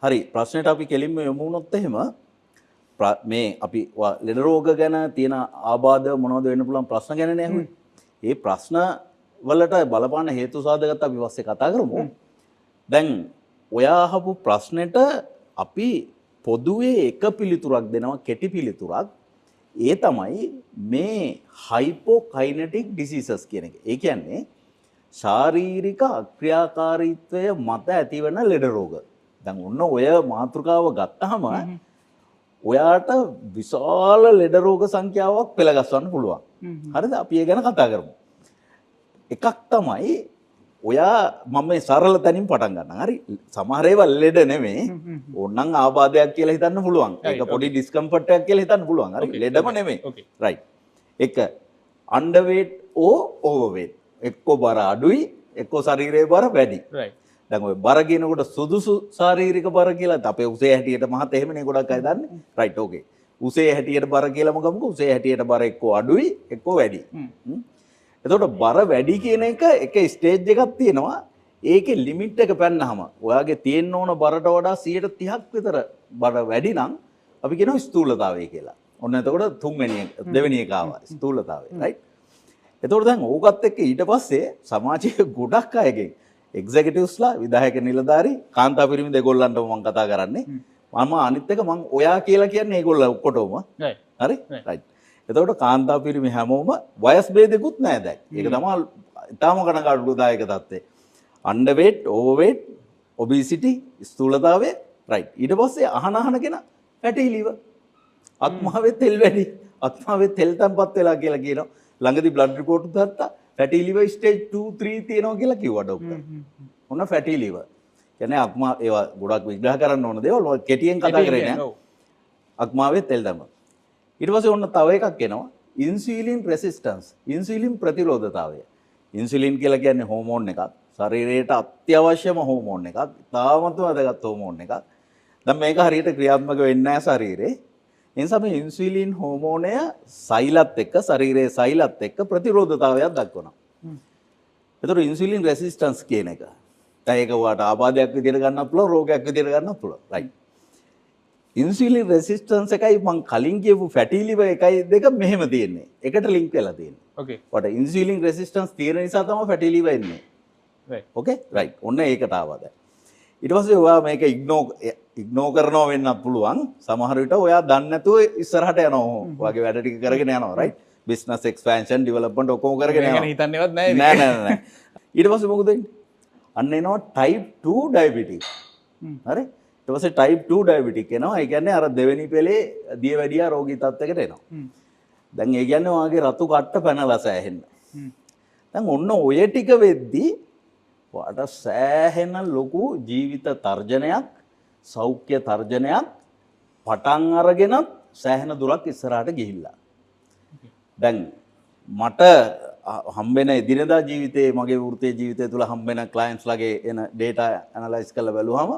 හරි ප්‍රශ්නෙට අපි කෙලින්ම යමු වුණොත් එහෙම මේ අපි ලෙඩ රෝග ගැන තියෙන ආබාධ මොනවද වෙන්න පුළුවන් ප්‍රශ්න ගැනනේ අහුවේ. ඒ ප්‍රශ්න වලට බලපාන හේතු සාධකත් අපි පස්සේ කතා කරමු. දැන් ඔයා අහපු ප්‍රශ්නෙට අපි පොදුවේ එක පිළිතුරක් දෙනවා කෙටි පිළිතුරක්. ඒ තමයි මේ හයිපෝකයිනටික් ඩිසීසස් කියන එක. ඒ කියන්නේ ශාරීරික අක්‍රියාකාරීත්වය මත ඇතිවන ලෙඩ රෝග. දැන් ඔන්න ඔය මාතෘකාව ගත්තාම ඔයාට විශාල ලෙඩ රෝග සංඛ්‍යාවක් පෙළගස්වන්න පුළුවන්. හරිද? අපි ඒ ගැන කතා කරමු. එකක් තමයි ඔයා මම මේ සරල තැනින් පටන් ගන්නම්. හරි? සමහර ඒවා ලෙඩ නෙමෙයි. ඕනනම් ආබාධයක් කියලා හිතන්න පුළුවන්. ඒක පොඩි ඩිස්කම්ෆර්ට් එකක් කියලා හිතන්න පුළුවන්. හරි? ලෙඩම නෙමෙයි. රයිට්. එක අන්ඩර්වේට් ඕ ඕවර්වේට්. එක්කෝ බර අඩුයි, එක්කෝ ශරීරයේ බර වැඩි. රයිට්. දැන් ඔය බර කියනකොට සුදුසු ශාරීරික බර කියලා අපේ උසේ හැටියට මහත එහෙමනේ ගොඩක් අය දන්නේ. රයිට් ඕකේ. උසේ හැටියට බර කියලාම ගමුකෝ. උසේ හැටියට බර එක්කෝ අඩුයි, එක්කෝ වැඩි. එතකොට බර වැඩි කියන එක ස්ටේජ් එකක් තියෙනවා. ඒකේ ලිමිට් එක පැන්නාම ඔයාගේ තියෙන්න ඕන බරට වඩා 30ක් විතර බර වැඩි නම් අපි කියනවා ස්ථූලතාවය කියලා. ඔන්න එතකොට දෙවෙනි එක ආවා ස්ථූලතාවය. රයිට්. එතකොට දැන් ඕකත් එක්ක ඊට පස්සේ සමාජයේ ගොඩක් අයගෙන් එක්සිකියුටිව්ස්ලා විධායක නිලධාරී කාන්තා පිරිමි දෙගොල්ලන්ටම මම කතා කරන්නේ. මම අනිත් එක මම ඔයා කියලා කියන්නේ ඒගොල්ලෝ ඔක්කොටම. හරි? රයිට්. එතකොට කාන්තා පිරිමි හැමෝම වයස් ભેදෙකුත් නැහැ දැන්. ඒක තමයි ඊටාම කනගාටුදායක තත්ත්වය. අන්ඩර්වේට්, ඕවර්වේට්, ඔබිසිටි, ස්ථූලතාවය, රයිට්. ඊට පස්සේ අහන කෙනා ෆැටි ලිවර්. අත්මාවේ තෙල් වැඩි. අත්මාවේ තෙල් තැම්පත් වෙලා කියලා කියනවා. ළඟදී බ්ලඩ් රිපෝට් උත් ගත්තා. ෆැටි ලිවර් ස්ටේජ් 2 3 තියෙනවා කියලා කිව්වා ડોක්ටර්. ඔන්න ෆැටි ලිවර්. කියන්නේ අත්මා ඒවා ගොඩක් විග්‍රහ කරන්න ඕන දේවල් කෙටියෙන් කතා කරේ නෑ. අත්මාවේ තෙල් දැම්ම. ඊට පස්සේ ඔන්න තව එකක් එනවා ඉන්සියුලින් රෙසිස්ටන්ස්. ඉන්සියුලින් ප්‍රතිරෝධතාවය. ඉන්සියුලින් කියලා කියන්නේ හෝමෝන් එකක්. ශරීරයට අත්‍යවශ්‍යම හෝමෝන් එකක්. තාමත්ම වැදගත් හෝමෝන් එකක්. දැන් මේක හරියට ක්‍රියාත්මක වෙන්නේ නැහැ ශරීරේ. ඒ නිසා මේ ඉන්සියුලින් හෝමෝනය සෛලත් එක්ක ශරීරයේ සෛලත් එක්ක ප්‍රතිරෝධතාවයක් දක්වනවා. ඒතර ඉන්සියුලින් රෙසිස්ටන්ස් කියන එක. දැන් ඒක වාට ආබාධයක් විදිහට ගන්නත් පුළුවන් රෝගයක් විදිහට ගන්නත් පුළුවන්. රයිට්. ඉන්සියුලින් රෙසිස්ටන්ස් එකයි මම කලින් කියපු ෆැටි ලිවර් එකයි දෙක මෙහෙම තියෙන්නේ. එකට ලින්ක් වෙලා තියෙන්නේ. ඕකේ. වට ඉන්සියුලින් රෙසිස්ටන්ස් තියෙන නිසා තමයි ෆැටි ලිවර් එන්නේ. රයිට්. ඕකේ? රයිට්. ඔන්න ඒකට ආවා දැන්. ඊට පස්සේ ඔයා මේක ඉග්නෝ කරනවා වෙන්නත් පුළුවන්. සමහර විට ඔයා දන්නේ නැතුව ඉස්සරහට යනවා. ඔයාගේ වැඩ ටික කරගෙන යනවා. රයිට්. බිස්නස් එක්ස්පැන්ෂන් ඩෙවලොප්මන්ට් ඔක්කොම කරගෙන යනවා. ඒක හිතන්නේවත් නැහැ. නෑ. ඊට පස්සේ මොකද වෙන්නේ? අන්න එනවා type 2 diabetes. හරි? ඊට පස්සේ type 2 diabetic එනවා. ඒ කියන්නේ අර දෙවෙනි පෙළේ දියවැඩියා රෝගී තත්යකට එනවා. දැන් ඒ කියන්නේ ඔයාගේ රතු කට්ට පැනලා සෑහෙන්න. දැන් ඔන්න ඔය ටික වෙද්දී ඔයාට සෑහෙන ලොකු ජීවිත තර්ජනයක්, සෞඛ්‍ය තර්ජනයක් පටන් අරගෙනත් සෑහෙන දුරක් ඉස්සරහට ගිහිල්ලා. දැන් මට හම්බෙන එදිනෙදා ජීවිතයේ මගේ වෘත්තීය ජීවිතය තුළ හම්බෙන ක්ලයන්ට්ස්ලාගේ එන data analyze කරලා බලුවම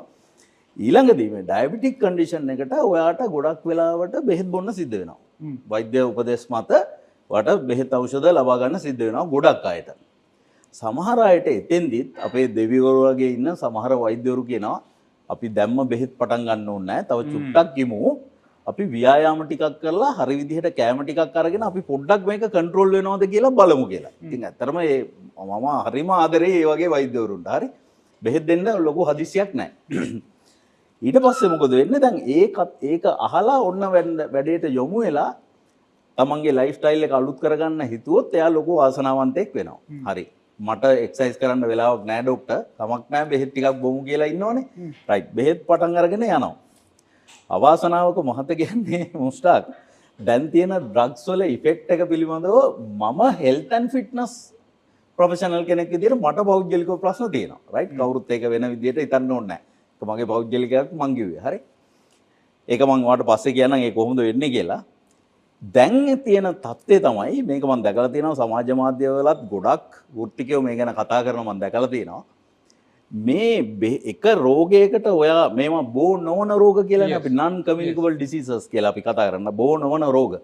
ඊළඟදී මේ ඩයබටික් කන්ඩිෂන් එකට ඔයාට ගොඩක් වෙලාවට බෙහෙත් බොන්න සිද්ධ වෙනවා. වෛද්‍ය උපදෙස් මත ඔයාට බෙහෙත් ඖෂධ ලබා ගන්න සිද්ධ වෙනවා ගොඩක් අයට. සමහර අයට එතෙන්දිත් අපේ දෙවිවරු වගේ ඉන්න සමහර වෛද්‍යවරු කියනවා අපි දැම්ම බෙහෙත් පටන් ගන්න ඕනේ නැහැ. තව චුට්ටක් ඉමු. අපි ව්‍යායාම ටිකක් කරලා හරි විදිහට කැම ටිකක් අරගෙන අපි පොඩ්ඩක් මේක කන්ට්‍රෝල් වෙනවද කියලා බලමු කියලා. ඉතින් ඇත්තටම මම හරිම ආදරේ මේ වගේ වෛද්‍යවරුන්ට. හරි. බෙහෙත් දෙන්න ලොකු හදිසියක් නැහැ. ඊට පස්සේ මොකද වෙන්නේ? දැන් ඒක අහලා ඔන්න වැඩේට යොමු වෙලා තමන්ගේ ලයිෆ් ස්ටයිල් එක අලුත් කරගන්න හිතුවොත් එයා ලොකු ආසනාවන්තයෙක් වෙනවා. හරි. මට එක්සර්සයිස් කරන්න වෙලාවක් නැහැ ડોක්ටර්. කමක් නැහැ බෙහෙත් ටිකක් බොමු කියලා ඉන්නෝනේ. රයිට්. බෙහෙත් පටන් අරගෙන යනවා. අවාසනාවක මහත කියන්නේ මුස්තාක් දැන් තියෙන ඩ්‍රග්ස් වල ඉෆෙක්ට් එක පිළිබඳව මම හෙල්ත් ඇන්ඩ් ෆිට්නස් ප්‍රොෆෙෂනල් කෙනෙක් විදිහට මට පෞද්ගලිකව ප්‍රශ්න තියෙනවා. රයිට්. කවුරුත් ඒක වෙන විදිහට හිතන්න ඕනේ නැහැ. ඒක මගේ පෞද්ගලිකයක් මං කිව්වේ. හරි. ඒක මං ඔයාලට පස්සේ කියන්නම් ඒ කොහොමද වෙන්නේ කියලා. දැන් තියෙන තත්ත්වය තමයි මේක මම දැකලා තියෙනවා සමාජ මාධ්‍යවලත් ගොඩක් වෘත්තිකයෝ මේ ගැන කතා කරනවා මම දැකලා තියෙනවා. මේ එක රෝගයකට ඔයා මේවා බෝ නොවන රෝග කියලානේ අපි non communicable diseases කියලා අපි කතා කරනවා. බෝ නොවන රෝග.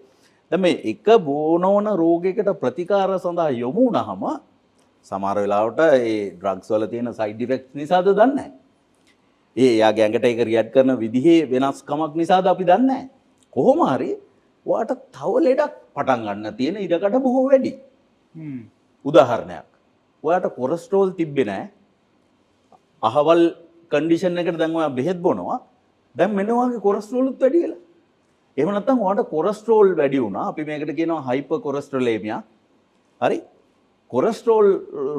දැන් මේ එක බෝ නොවන රෝගයකට ප්‍රතිකාර සඳහා යොමු වුණාම සමහර වෙලාවට ඒ ඩ්‍රග්ස් වල තියෙන සයිඩ් ඉෆෙක්ට්ස් නිසාද දන්නේ නැහැ. එයාගේ ඇඟට ඒක රියැක්ට් කරන විදිහේ වෙනස්කමක් නිසාද අපි දන්නේ නැහැ. කොහොම හරි ඔයාට තව ලෙඩක් පටන් ගන්න තියෙන ඉඩකඩ බොහෝ වැඩි. උදාහරණයක්. ඔයාට කොලෙස්ටරෝල් තිබ්බේ නැහැ. අහවල් කන්ඩිෂන් එකට දැන් ඔයා බෙහෙත් බොනවා. දැන් මෙන්න ඔයාගේ කොලෙස්ටරෝල්ත් වැඩි වෙලා. එහෙම නැත්නම් ඔයාට කොලෙස්ටරෝල් වැඩි වුණා. අපි මේකට කියනවා හයිපර් කොලෙස්ටරෝලේමියා. හරි? කොලෙස්ටරෝල්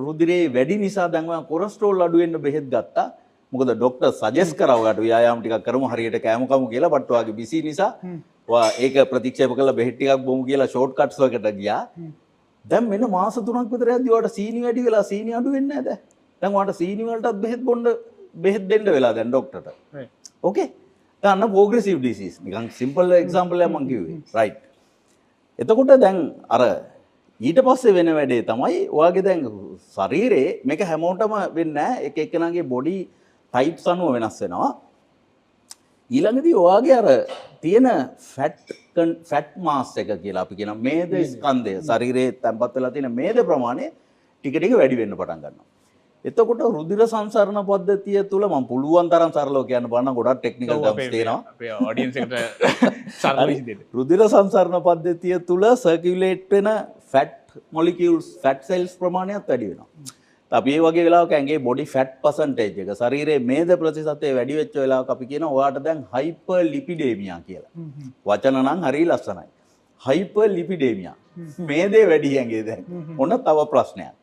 රුධිරේ වැඩි නිසා දැන් ඔයා කොලෙස්ටරෝල් අඩු වෙන්න බෙහෙත් ගත්තා. මොකද ડોක්ටර් සජෙස්ට් කරා ඔයාට ව්‍යායාම ටිකක් කරමු හරියට කෑම කමු කියලා. බට් ඔයාගේ බිසි නිසා ඔයා ඒක ප්‍රතික්ෂේප කළා බෙහෙත් ටිකක් බොමු කියලා ෂෝට් කට්ස් වලකට ගියා. දැන් මෙන්න මාස 3ක් විතර යද්දි ඔයාට සීනි වැඩි වෙලා සීනි අඩු වෙන්නේ නැහැ දැන්. දැන් ඔයාට සීනි වලටත් බෙහෙත් දෙන්න වෙලා දැන් ડોක්ටර්ට. ඕකේ. දැන් ප්‍රෝග්‍රෙසිව් ඩිසීස් නිකන් සිම්පල් එක්සැම්පල් එකක් මම කිව්වේ. රයිට්. එතකොට දැන් අර ඊට පස්සේ වෙන වැඩේ තමයි ඔයාගේ දැන් ශරීරේ මේක හැමෝටම වෙන්නේ නැහැ. එක එක්කෙනාගේ බොඩි ටයිප්ස් අනුව වෙනස් වෙනවා. ඊළඟදී ඔයාගේ අර තියෙන ෆැට් මාස් එක කියලා අපි කියන මේද ස්කන්ධය ශරීරයේ තැම්පත් වෙලා තියෙන මේද ප්‍රමාණය ටික ටික වැඩි වෙන්න පටන් ගන්නවා. එතකොට රුධිර සංසරණ පද්ධතිය තුල මම පුළුවන් තරම් සරලව කියන්න බලන්න ගොඩක් ටෙක්නිකල් ටර්ම්ස් තියෙනවා. අපේ ඔඩියන්ස් එකට සරලව දෙන්න. රුධිර සංසරණ පද්ධතිය තුල සර්කියුලේට් වෙන ෆැට් මොලිකියුල්ස් ෆැට් සෙල්ස් ප්‍රමාණයත් වැඩි වෙනවා. අපි මේ වගේ වෙලාවක ඇඟේ බොඩි ෆැට් පර්සන්ටේජ් එක ශරීරයේ මේද ප්‍රතිශතය වැඩි වෙච්ච වෙලාවක අපි කියනවා ඔයාට දැන් හයිපර් ලිපිඩේමියා කියලා. වචන නම් හරිය ලස්සනයි. හයිපර් ලිපිඩේමියා. මේදේ වැඩි ඇඟේ දැන්. ඔන්න තව ප්‍රශ්නයක්.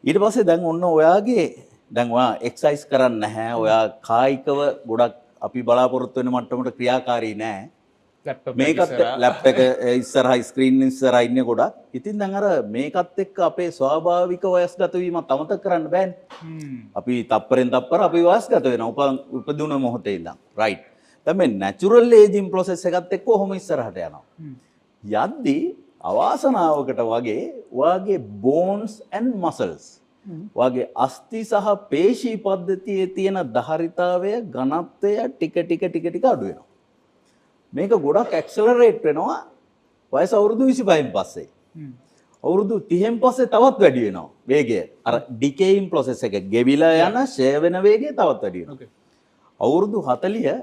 ඊට පස්සේ දැන් ඔන්න ඔයාගේ දැන් ඔයා එක්සර්සයිස් කරන්නේ නැහැ. ඔයා කායිකව ගොඩක් අපි බලාපොරොත්තු වෙන මට්ටමට ක්‍රියාකාරී නැහැ. මේකත් ලැප් එක ඉස්සරහා ස්ක්‍රීන් ඉස්සරහා ඉන්නේ ගොඩක්. ඉතින් දැන් අර මේකත් එක්ක අපේ ස්වාභාවික වයස්ගත වීමත් අමතක කරන්න බෑනේ. අපි තප්පරෙන් තප්පර අපි වයස්ගත වෙනවා. උපදුන මොහොතේ ඉඳන්. රයිට්. දැන් මේ නැචරල් ඒජින් ප්‍රොසෙස් එකත් එක්ක කොහොම ඉස්සරහට යනවා. යද්දී අවාසනාවකට වගේ ඔයාගේ බෝන්ස් ඇන්ඩ් මසල්ස් ඔයාගේ අස්ථි සහ පේශී පද්ධතියේ තියෙන ධාරිතාවය ඝනත්වය ටික ටික අඩු වෙනවා. මේක ගොඩක් ඇක්සලරේට් වෙනවා වයස අවුරුදු 25න් පස්සේ. අවුරුදු 30න් පස්සේ තවත් වැඩි වෙනවා වේගය. අර ඩිකේයින් ප්‍රොසෙස් එක ගෙවිලා යන ෂේ වෙන වේගය තවත් වැඩි වෙනවා. අවුරුදු 40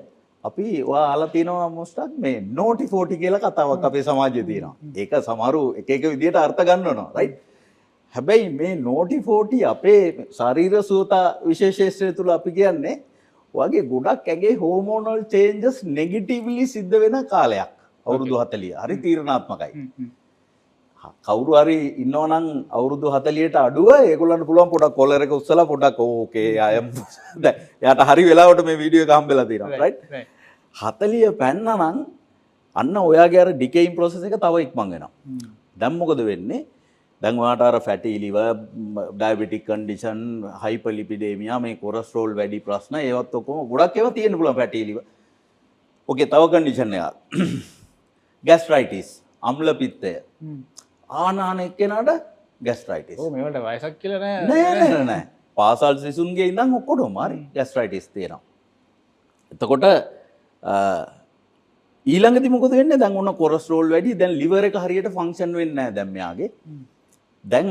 අපි ඔයා අහලා තියෙනවා මොස්ටක් මේ නෝටි 40 කියලා කතාවක් අපේ සමාජයේ තියෙනවා. ඒක සමහරු එක එක විදිහට අර්ථ ගන්නවනවා. රයිට්. හැබැයි මේ නෝටි 40 අපේ ශරීර සුවතා විශේෂේෂ්ත්‍රය තුල අපි කියන්නේ ඔයාගේ ගොඩක් ඇගේ හෝමෝනල් චේන්ජස් නෙගටිව්ලි සිද්ධ වෙන කාලයක්. අවුරුදු 40. හරි තීරණාත්මකයි. කවුරු හරි ඉන්නවනම් අවුරුදු 40ට අඩුව ඒගොල්ලන්ට පුළුවන් පොඩක් කොලර් එක උස්සලා පොඩක් ඕකේ අයම් දැන් එයාට හරි වෙලාවට මේ වීඩියෝ එක හම්බෙලා තියෙනවා. රයිට්. 40 පැන්නනම් අන්න ඔයාගේ අර ඩිකේයින් ප්‍රොසෙස් එක තව ඉක්මන් වෙනවා. දැන් මොකද වෙන්නේ? දැන් ඔයාට අර ෆැටි ලිවර්, ඩයබටික් කන්ඩිෂන්, හයිපර්ලිපිඩේමියා, මේ කොලෙස්ටරෝල් වැඩි ප්‍රශ්න ඒවත් ඔක්කොම ගොඩක් ඒවා තියෙන්න පුළුවන් ෆැටි ලිවර්. ඕකේ තව කන්ඩිෂන් එකක්. ગેස්ට්‍රයිටිස්, අම්ල පිත්තය. ආනාන එක්කෙනාට ગેස්ට්‍රයිටිස්. ඔව් මේවට වයසක් කියලා නෑ. පාසල් සිසුන්ගේ ඉඳන් ඔක්කොටම හරි ગેස්ට්‍රයිටිස් තියෙනවා. එතකොට ඊළඟදී මොකද වෙන්නේ? දැන් ඔන්න කොලෙස්ටරෝල් වැඩි. දැන් liver එක හරියට ෆන්ක්ෂන් වෙන්නේ නැහැ දැන් මෙයාගේ. දැන්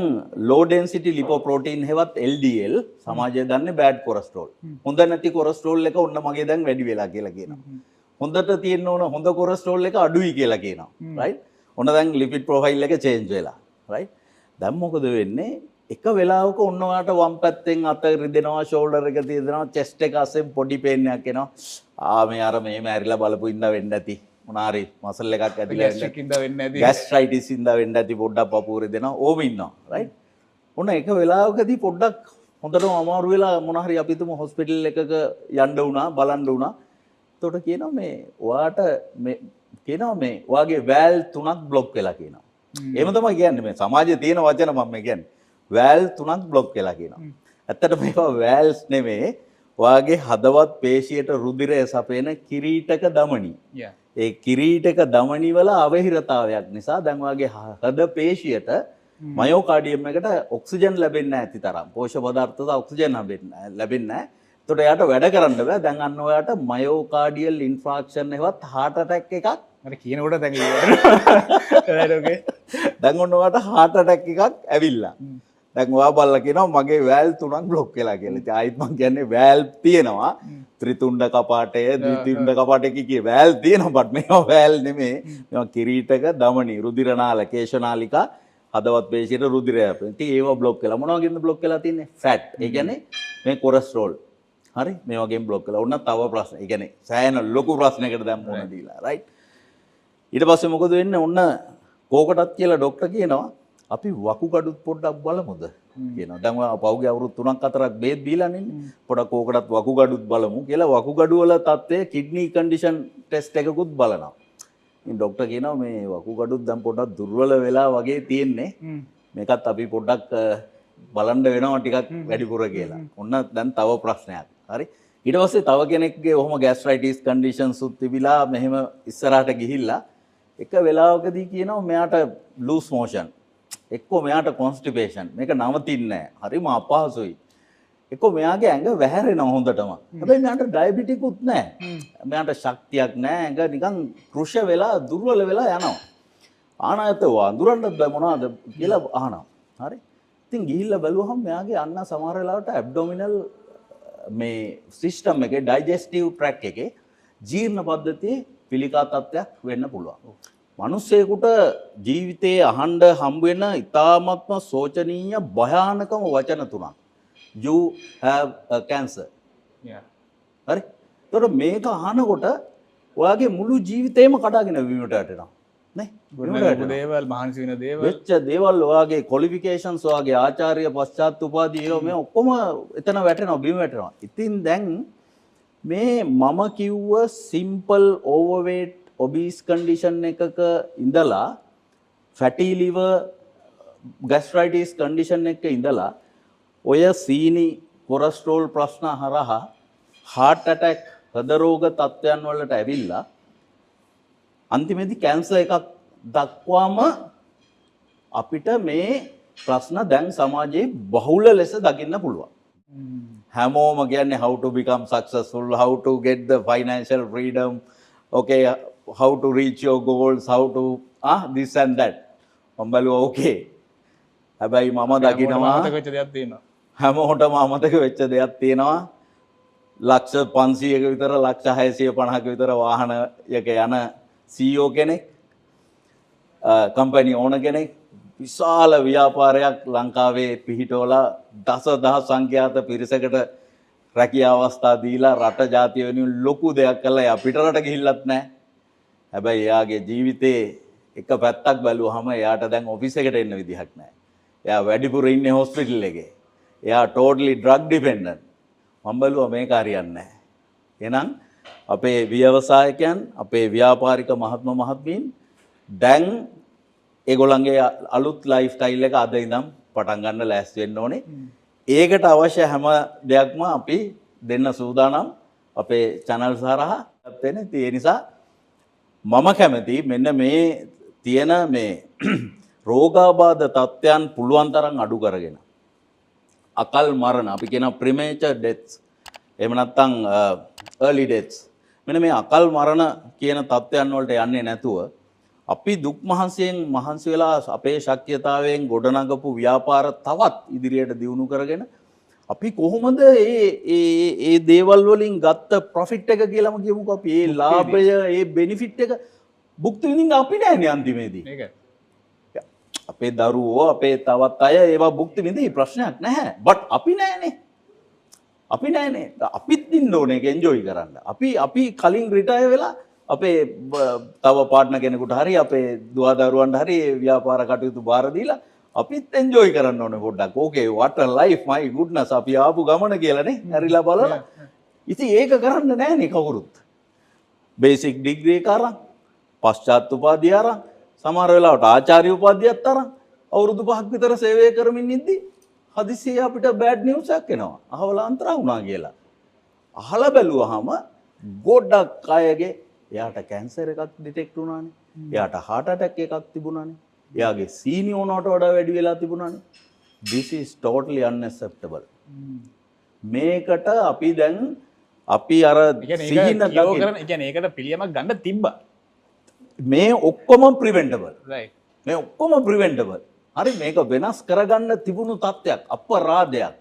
low density lipoprotein හෙවත් LDL සමාජය දන්නේ bad cholesterol. හොඳ නැති කොලෙස්ටරෝල් එක ඔන්න මගේ දැන් වැඩි වෙලා කියලා කියනවා. හොඳට තියෙන්න ඕන හොඳ කොලෙස්ටරෝල් එක අඩුයි කියලා කියනවා. right? ඔන්න දැන් lipid profile එක change වෙලා. right? දැන් මොකද වෙන්නේ? එක වෙලාවක ඔන්න ඔයාට වම් පැත්තෙන් අත රිදෙනවා, shoulder එක තියෙනවා, chest එක අස්සෙන් පොඩි pain එකක් එනවා. මේ අර මේ මැරිලා බලපු ඉඳ වෙන්න ඇති. මොනාරි මසල් එකක් ඇදිලා වෙන්න ඇති. gastritis ඉඳ වෙන්න ඇති පොඩ්ඩක් පපුව රිදෙනවා. ඕම ඉන්නවා. right? ඔන්න එක වෙලාවකදී පොඩ්ඩක් හොඳටම අමාරු වෙලා මොනාරි අපි තුමු hospital එකක යන්න වුණා, බලන්න වුණා. එතකොට කියනවා මේ ඔයාට මේ කියනවා මේ ඔයාගේ valve තුනක් block වෙලා කියනවා. එහෙම තමයි කියන්නේ මේ සමාජයේ තියෙන වචන මම කියන්නේ. valve තුනක් block වෙලා කියනවා. ඇත්තට මේවා valves නෙමෙයි. ඔයාගේ හදවත් පේශියට රුධිරය සපයන කිරීටක ධමනි. ඒ කිරීටක ධමනි වල අවහිරතාවයක් නිසා දැන් ඔයාගේ හද පේශියට මයෝකාඩියම් එකට ඔක්සිජන් ලැබෙන්නේ නැති තරම්. පෝෂක පදාර්ථ සහ ඔක්සිජන් ලැබෙන්නේ නැහැ. එතකොට එයාට වැඩ කරන්න බෑ. දැන් අන්න ඔයාට මයෝකාඩියල් ඉන්ෆ්‍රැක්ෂන් එකවත් heart attack එකක් මට කියනකොට දැන් ඉවරයි. දැන් ඔන්න ඔයාට heart attack එකක් ඇවිල්ලා. දැන් ඔයා බලලා කියනවා මගේ වැල් 3ක් બ્લોක් වෙලා කියලා. ඉතින් ආයිත් මම කියන්නේ වැල් තියෙනවා. ත්‍රිතුණ්ඩ කපාටය, ද්විතුණ්ඩ කපාටය කිය වැල් තියෙනවා. බට් මේවා වැල් නෙමෙයි. මේවා කිරීටක, දමනි, රුධිරනාල, කේශනාලිකා, හදවත් පේශියට රුධිරය අපේ. ඉතින් ඒවා බ්ලොක් වෙලා මොනවා වගේද බ්ලොක් වෙලා තින්නේ? ෆැට්. ඒ කියන්නේ මේ කොලෙස්ටරෝල්. හරි? මේ වගේම බ්ලොක් වෙලා. ඔන්න තව ප්‍රශ්න. ඒ කියන්නේ සෑහෙන ලොකු ප්‍රශ්නයකට දැන් මුහුණ දීලා. රයිට්. ඊට පස්සේ මොකද වෙන්නේ? ඔන්න කෝකටත් කියලා ડોක්ටර් කියනවා අපි වකුගඩුත් පොඩ්ඩක් බලමුද කියනවා. දැන් ඔයා පෞගේ අවුරුදු 3ක් 4ක් බේත් දීලා නෙන්නේ. පොඩක් කෝකටත් වකුගඩුත් බලමු කියලා වකුගඩු වල තත්ත්වය කිඩ්නි කන්ඩිෂන් ටෙස්ට් එකකුත් බලනවා. ඉතින් ડોක්ටර් කියනවා මේ වකුගඩුත් දැන් පොඩ්ඩක් දුර්වල වෙලා වගේ තියෙන්නේ. මේකත් අපි පොඩ්ඩක් බලන්න වෙනවා ටිකක් වැඩිපුර කියලා. ඔන්න දැන් තව ප්‍රශ්නයක්. හරි. ඊට පස්සේ තව කෙනෙක්ගේ ඔහොම ગેස්ට්‍රයිටිස් කන්ඩිෂන්ස් උත් තිබිලා මෙහෙම ඉස්සරහට ගිහිල්ලා එක වෙලාවකදී කියනවා මෙයාට ලූස් මෝෂන්. එක්කෝ මෙයාට කොන්ස්ටිපේෂන්. මේක නවතින්නේ නැහැ. හරිම අපහසුයි. එක්කෝ මෙයාගේ ඇඟ වැහැරෙනවා හොඳටම. හැබැයි මෙයාට ඩයබටිකුත් නැහැ. මෙයාට ශක්තියක් නැහැ. ඇඟ නිකන් කෘෂ වෙලා දුර්වල වෙලා යනවා. ආනායත වඳුරන්නත් බෑ මොනවද කියලා අහනවා. හරි. ඉතින් ගිහිල්ලා බැලුවහම මෙයාගේ අන්න සමහර වෙලාවට ඇබ්ඩොමිනල් මේ සිස්ටම් එකේ ඩයිජෙස්ටිව් ට්‍රැක් එකේ ජීර්ණ පද්ධතියේ පිළිකා තත්ත්වයක් වෙන්න පුළුවන්. මිනිස්සෙකුට ජීවිතයේ අහන්න හම්බ වෙන ඉතාමත්ම සෝචනීය භයානකම වචන තුනක්. You have a cancer. හරි. ඒතකොට මේක අහනකොට ඔයාගේ මුළු ජීවිතේම කඩාගෙන වීමට වැටෙනවා. නේ? දේවල් මහන්සි වෙන දේවල් වෙච්ච දේවල් ඔයාගේ ක්වොලිෆිකේෂන්ස් ඔයාගේ ආචාර්ය පශ්චාත් උපාධි ඒවා මේ ඔක්කොම එතන වැටෙනවා බිම වැටෙනවා. ඉතින් දැන් මේ මම කිව්ව සිම්පල් ඕවර්වේට් ඔබීස් කන්ඩිෂන් එකක ඉඳලා ෆැටි ලිවර් ગેස්ට්‍රයිටිස් කන්ඩිෂන් එකක ඉඳලා ඔය සීනි කොලෙස්ටරෝල් ප්‍රශ්න හරහා heart attack හෘද රෝග තත්ත්වයන් වලට ඇවිල්ලා අන්තිමේදී කැන්සර් එකක් දක්වාම අපිට මේ ප්‍රශ්න දැන් සමාජයේ බහුල ලෙස දකින්න පුළුවන්. හැමෝම කියන්නේ how to become successful, how to get the financial freedom, okay, how to reach your goals, how to this and that. මම බලුවා okay. හැබැයි මම දකිනවා මතක වෙච්ච දෙයක් තියෙනවා. හැමෝටම අමතක වෙච්ච දෙයක් තියෙනවා. ලක්ෂ 500ක විතර ලක්ෂ 650ක විතර වාහනයක යන CEO කෙනෙක්, කම්පැනි ඕනර් කෙනෙක් විශාල ව්‍යාපාරයක් ලංකාවේ පිහිටවලා දසදහස් සංඛ්‍යාත පිරිසකට රැකියා අවස්ථා දීලා රට ජාතිය වෙනුවෙන් ලොකු දෙයක් කළා. එයා පිට රට ගිහිල්ලත් නැහැ. හැබැයි එයාගේ ජීවිතේ එක පැත්තක් බැලුවහම එයාට දැන් ඔෆිස් එකට එන්න විදිහක් නැහැ. එයා වැඩිපුර ඉන්නේ හොස්පිටල් එකේ. එයා totally drug dependent. මම බැලුවා මේක හරියන්නේ නැහැ. එහෙනම් අපේ ව්‍යවසායකයන්, අපේ ව්‍යාපාරික මහත්ම මහත්මීන් දැන් ඒගොල්ලන්ගේ අලුත් ලයිෆ් ස්ටයිල් එක අද ඉඳන් පටන් ගන්න ලෑස්ති වෙන්න ඕනේ. ඒකට අවශ්‍ය හැම දෙයක්ම අපි දෙන්න සූදානම් අපේ channel හරහා වෙන. ඒ නිසා මම කැමති මෙන්න මේ තියෙන මේ රෝගාබාධ තත්ත්වයන් පුළුවන් තරම් අඩු කරගෙන අකල් මරණ අපි කියන premature deaths එහෙම නැත්නම් early deaths මෙන්න මේ අකල් මරණ කියන තත්ත්වයන් වලට යන්නේ නැතුව අපි දුක් මහන්සියෙන් මහන්සි වෙලා අපේ ශක්තියතාවයෙන් ගොඩනගපු ව්‍යාපාර තවත් ඉදිරියට දියුණු කරගෙන අපි කොහොමද මේ දේවල් වලින් ගත්ත ප්‍රොෆිට් එක කියලාම කියමුකෝ අපි මේ ලාභය මේ බෙනිෆිට් එක භුක්ති විඳින්න අපි නෑනේ අන්තිමේදී. මේක අපේ දරුවෝ අපේ තවත් අය ඒවා භුක්ති විඳි ප්‍රශ්නයක් නැහැ. බට් අපි නෑනේ. අපිත් ඉන්න ඕනේ ඒක එන්ජොයි කරන්න. අපි කලින් රිටයර් වෙලා අපේ තව පාර්ට්නර් කෙනෙකුට හරි අපේ දුව දරුවන්ට හරි ව්‍යාපාර කටයුතු බාර දීලා අපිත් එන්ජොයි කරන්න ඕනේ පොඩ්ඩක්. ඕකේ what a life my goodness අපි ආපු ගමන කියලානේ හරිලා බලලා. ඉතින් ඒක කරන්න නෑනේ කවුරුත්. බේසික් ඩිග්‍රී එක අරන් පශ්චාත් උපාධිය අරන් සමහර වෙලාවට ආචාර්ය උපාධියත් අරන් අවුරුදු 5ක් විතර සේවය කරමින් ඉද්දි හදිසියෙ අපිට බෑඩ් නිවුස් එකක් එනවා. අහවල අන්තරා වුණා කියලා. අහලා බැලුවාම ගොඩක් අයගේ එයාට කැන්සර් එකක් ඩිටෙක්ට් වුණානේ. එයාට heart attack එකක් තිබුණානේ. එයාගේ සීනි ඕනට වඩා වැඩි වෙලා තිබුණානේ. This is totally unacceptable. මේකට අපි දැන් අපි අර සිහින දකින්න ඒකට පිළියමක් ගන්න තිබ්බා. මේ ඔක්කොම preventable. right. මේ ඔක්කොම preventable. හරි මේක වෙනස් කරගන්න තිබුණු තත්ත්වයක් අපරාධයක්.